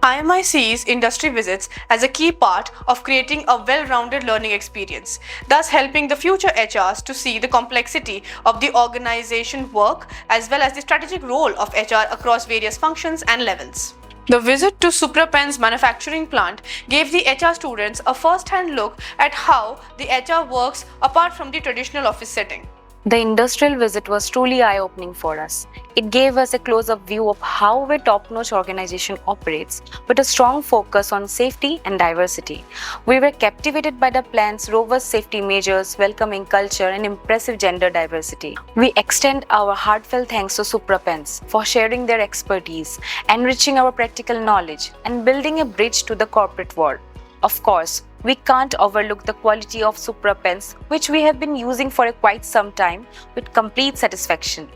IMI sees industry visits as a key part of creating a well-rounded learning experience, thus helping the future HRs to see the complexity of the organization work as well as the strategic role of HR across various functions and levels. The visit to Supra Pens Manufacturing Plant gave the HR students a first-hand look at how the HR works apart from the traditional office setting. The industrial visit was truly eye-opening for us. It gave us a close-up view of how a top-notch organization operates, with a strong focus on safety and diversity. We were captivated by the plant's robust safety measures, welcoming culture, and impressive gender diversity. We extend our heartfelt thanks to Supra Pens for sharing their expertise, enriching our practical knowledge, and building a bridge to the corporate world. Of course, we can't overlook the quality of Supra Pens, which we have been using for quite some time with complete satisfaction.